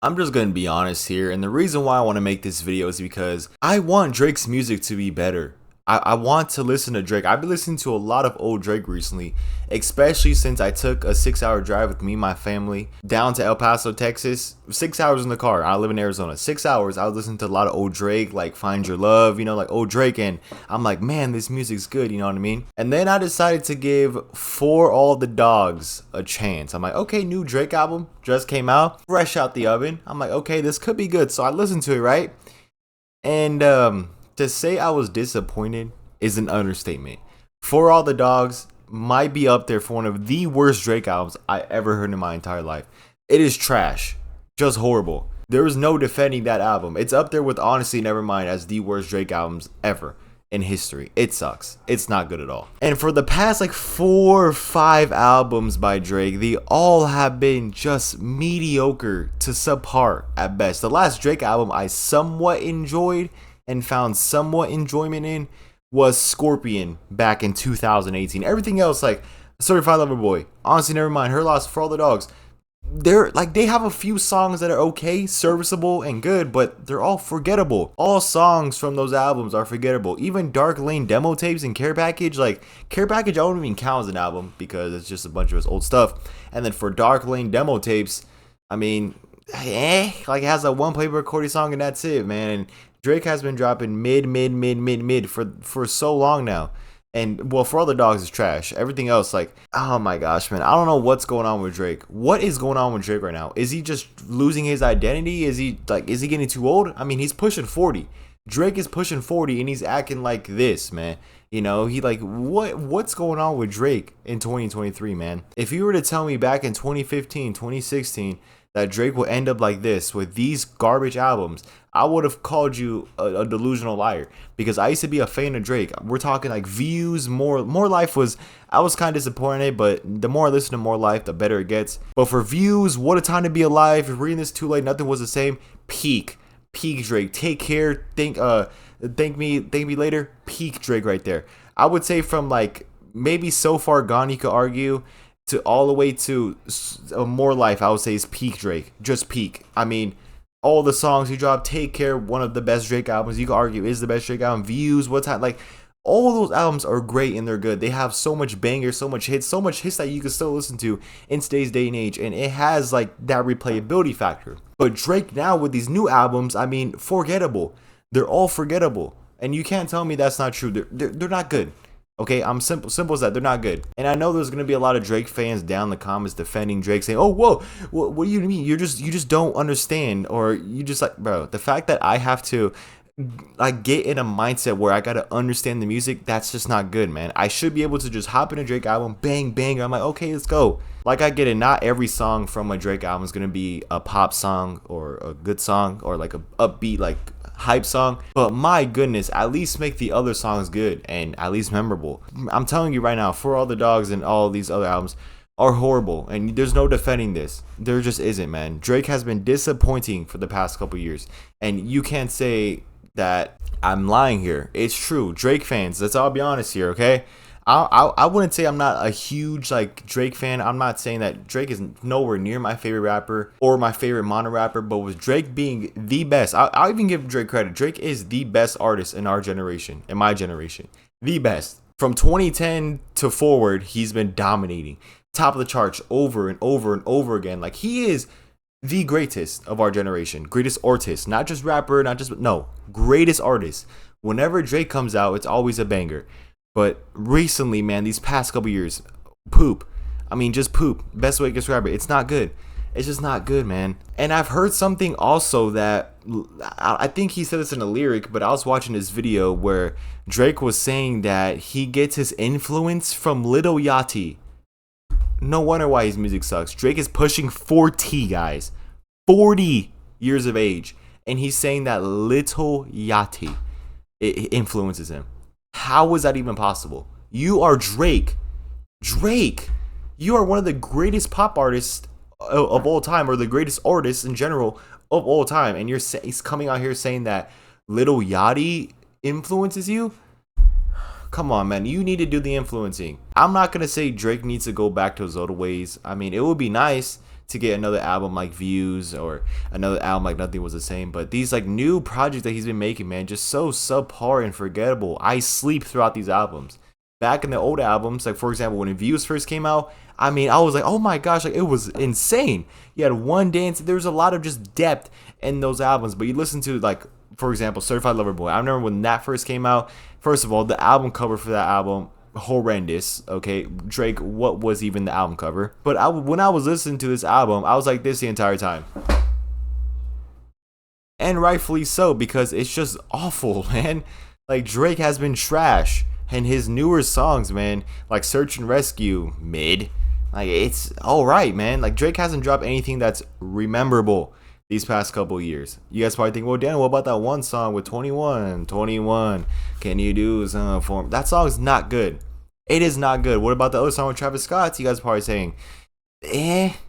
I'm just gonna be honest here, and the reason why I want to make this video is because I want Drake's music to be better. I want to listen to Drake. I've been listening to a lot of old Drake recently, especially since I took a 6-hour drive with me and my family down to El Paso, Texas. 6 hours in the car. I live in Arizona. 6 hours. I was listening to a lot of old Drake, like Find Your Love, like old Drake, and I'm like, man, this music's good, you know what I mean? And then I decided to give For All the Dogs a chance. I'm like, okay, new Drake album just came out, fresh out the oven. I'm like, okay, this could be good. So I listened to it, right? And to say I was disappointed is an understatement. For All the Dogs might be up there for one of the worst Drake albums I ever heard in my entire life. It is trash. Just horrible. There is no defending that album. It's up there with Honestly Nevermind as the worst Drake albums ever in history. It sucks. It's not good at all. And for the past 4 or 5 albums by Drake, they all have been just mediocre to subpar at best. The last Drake album I somewhat enjoyed and found somewhat enjoyment in was Scorpion back in 2018. Everything else, like Certified Lover Boy, Honestly Nevermind, Her Loss, For All the Dogs, they have a few songs that are okay, serviceable, and good, but they're all forgettable. All songs from those albums are forgettable. Even Dark Lane demo tapes and Care Package, Care Package I wouldn't even count as an album because it's just a bunch of his old stuff. And then for Dark Lane demo tapes, I mean, it has a one Playboy Cardi song and that's it, man. And Drake has been dropping mid for so long now. And well, For All the Dogs is trash. Everything else, oh my gosh, man, I don't know what's going on with Drake. What is going on with Drake right now? Is he just losing his identity? Is he getting too old? I mean, he's pushing 40. Drake is pushing 40 and he's acting like this, man. What's going on with Drake in 2023, man? If you were to tell me back in 2015, 2016 that Drake will end up like this with these garbage albums, I would have called you a delusional liar, because I used to be a fan of Drake. We're talking views, more life was, I was kind of disappointed, but the more I listen to More Life, the better it gets. But for views, What a Time to Be Alive, Reading This Too Late, Nothing Was the Same, peak Drake. Take Care, thank me later, peak Drake right there. I would say from maybe So Far Gone, you could argue, to all the way to More Life, I would say is peak Drake. Just peak. I mean, all the songs he dropped, Take Care, one of the best Drake albums, you could argue is the best Drake album. Views, What Time, all those albums are great and they're good. They have so much bangers, so much hits that you can still listen to in today's day and age, and it has that replayability factor. But Drake now with these new albums, I mean, forgettable. They're all forgettable, and you can't tell me that's not true. They're not good. Okay, I'm simple as that. They're not good. And I know there's gonna be a lot of Drake fans down in the comments defending Drake, saying, "Oh, whoa, what do you mean? You just don't understand, or you just bro." The fact that I have to get in a mindset where I gotta understand the music, that's just not good, man. I should be able to just hop in a Drake album, bang bang. I'm like, okay, let's go. I get it. Not every song from a Drake album is gonna be a pop song or a good song or a upbeat hype song, but my goodness, at least make the other songs good and at least memorable. I'm telling you right now, For All the Dogs and all these other albums are horrible, and there's no defending this. There just isn't, man. Drake has been disappointing for the past couple years, and you can't say that I'm lying here. It's true. Drake fans, let's all be honest here, okay? I wouldn't say I'm not a huge Drake fan. I'm not saying that Drake is nowhere near my favorite rapper or my favorite mono rapper, but with Drake being the best, I'll even give Drake credit. Drake is the best artist in our generation, in my generation. The best. From 2010 to forward, he's been dominating. Top of the charts over and over and over again. He is the greatest of our generation. Greatest artist. Not just rapper, greatest artist. Whenever Drake comes out, it's always a banger. But recently, man, these past couple years, poop. I mean, just poop. Best way to describe it. It's not good. It's just not good, man. And I've heard something also that, I think he said this in a lyric, but I was watching this video where Drake was saying that he gets his influence from Lil Yachty. No wonder why his music sucks. Drake is pushing 40, guys. 40 years of age. And he's saying that Lil Yachty it influences him. How is that even possible? You are Drake. Drake. You are one of the greatest pop artists of all time, or the greatest artists in general of all time. And he's coming out here saying that Lil Yachty influences you? Come on, man. You need to do the influencing. I'm not going to say Drake needs to go back to his old ways. I mean, it would be nice to get another album like Views or another album like Nothing Was the Same. But these like new projects that he's been making, man, just so subpar and forgettable. I sleep throughout these albums. Back in the old albums, like for example, when Views first came out, I mean, I was like, oh my gosh, like it was insane. You had one dance. There was a lot of just depth in those albums. But you listen to like, for example, Certified Lover Boy. I remember when that first came out. First of all, the album cover for that album, horrendous. Okay, Drake, what was even the album cover? But when I was listening to this album, I was like this the entire time, and rightfully so, because it's just awful, man. Like Drake has been trash, and his newer songs, man, like Search and Rescue, mid. Like it's all right, man. Like Drake hasn't dropped anything that's rememberable these past couple years. You guys probably think, well, Dan, what about that one song with 21? 21, can you do something for me? That song's not good. It is not good. What about the other song with Travis Scott? You guys probably saying,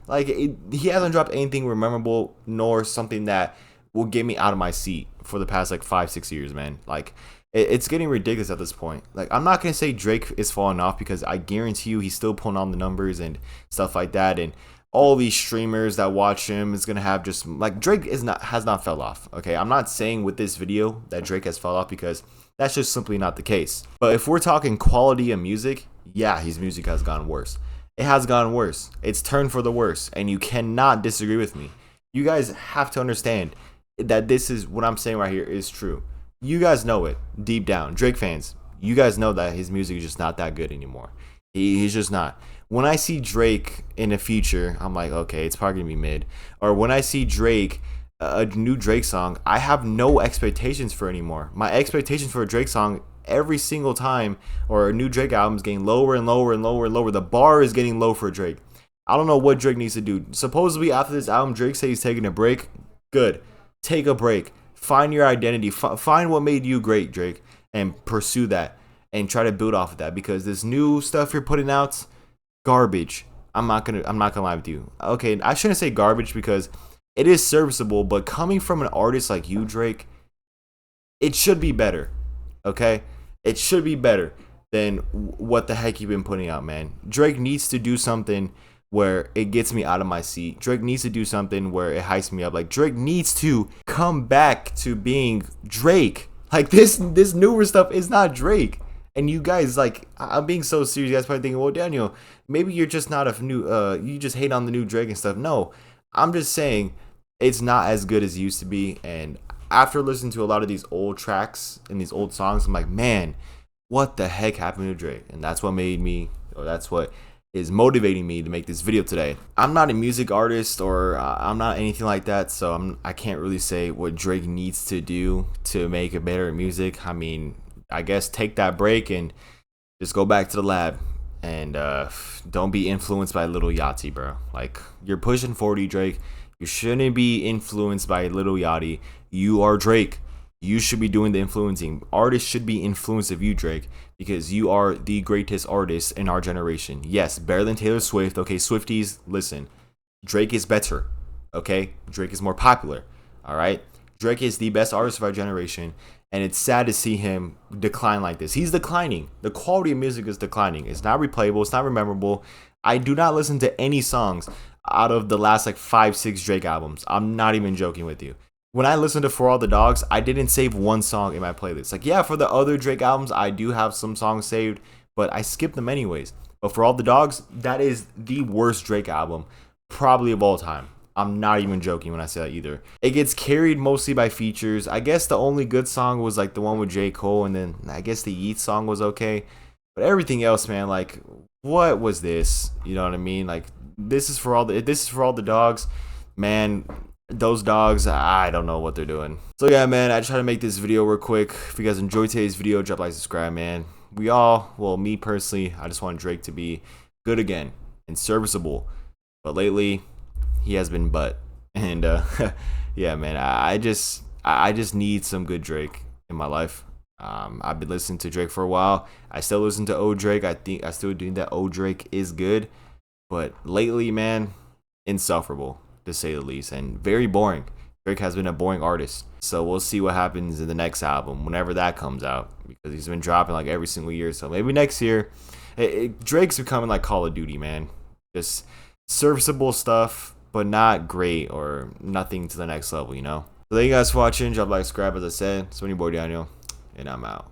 like he hasn't dropped anything memorable nor something that will get me out of my seat for the past like 5-6 years, man. Like it's getting ridiculous at this point. Like I'm not gonna say Drake is falling off, because I guarantee you he's still pulling on the numbers and stuff like that, and all these streamers that watch him is gonna have just like Drake has not fell off. Okay, I'm not saying with this video that Drake has fell off, because that's just simply not the case. But if we're talking quality of music, yeah, his music has gotten worse. It has gotten worse. It's turned for the worse, and you cannot disagree with me. You guys have to understand that this is what I'm saying right here is true. You guys know it deep down. Drake fans, you guys know that his music is just not that good anymore. He's just not. When I see Drake in the future, I'm like, okay, it's probably gonna be mid. Or when I see Drake, a new Drake song, I have no expectations for anymore. My expectations for a Drake song every single time, or a new Drake album, is getting lower and lower and lower and lower. The bar is getting low for Drake. I don't know what Drake needs to do. Supposedly after this album, Drake says he's taking a break. Good, take a break. Find your identity. Find what made you great, Drake, and pursue that and try to build off of that, because this new stuff you're putting out, garbage. I'm not gonna lie with you. Okay, I shouldn't say garbage, because it is serviceable, but coming from an artist like you, Drake, it should be better. Okay, it should be better than what the heck you've been putting out, man. Drake needs to do something where it gets me out of my seat. Drake needs to do something where it hypes me up. Like Drake needs to come back to being Drake. Like this newer stuff is not Drake. And you guys, like, I'm being so serious. You guys probably thinking, well, Daniel, maybe you're just not a new, you just hate on the new Drake and stuff. No, I'm just saying it's not as good as it used to be. And after listening to a lot of these old tracks and these old songs, I'm like, man, what the heck happened to Drake? And that's what made me, or that's what is motivating me to make this video today. I'm not a music artist, or I'm not anything like that, so I can't really say what Drake needs to do to make a better music. I mean, I guess take that break and just go back to the lab, and don't be influenced by Lil Yachty, bro. Like, you're pushing 40, Drake. You shouldn't be influenced by Lil Yachty. You are Drake. You should be doing the influencing. Artists should be influenced of you, Drake, because you are the greatest artist in our generation. Yes, better than Taylor Swift. Okay, Swifties, listen. Drake is better. Okay, Drake is more popular. All right, Drake is the best artist of our generation, and it's sad to see him decline like this. He's declining. The quality of music is declining. It's not replayable. It's not memorable. I do not listen to any songs out of the last like 5-6 Drake albums. I'm not even joking with you. When I listened to For All the Dogs, I didn't save one song in my playlist. Like, yeah, for the other Drake albums, I do have some songs saved, but I skipped them anyways. But For All the Dogs, that is the worst Drake album probably of all time. I'm not even joking when I say that either. It gets carried mostly by features. I guess the only good song was like the one with J. Cole, and then I guess the Yeats song was okay. But everything else, man, like, what was this? You know what I mean? Like, this is for all the dogs, man. Those dogs, I don't know what they're doing. So yeah, man, I just try to make this video real quick. If you guys enjoyed today's video, drop a like, subscribe, man. Well, me personally, I just want Drake to be good again and serviceable. But lately, he has been butt. And yeah, man, I just need some good Drake in my life. I've been listening to Drake for a while. I still listen to old Drake. I still think that old Drake is good. But lately, man, insufferable, to say the least, and very boring. Drake has been a boring artist. So we'll see what happens in the next album, whenever that comes out, because he's been dropping like every single year. So maybe next year, Drake's becoming like Call of Duty, man. Just serviceable stuff, but not great or nothing to the next level, you know? So thank you guys for watching. Drop a like, subscribe, as I said. It's been your boy Daniel, and I'm out.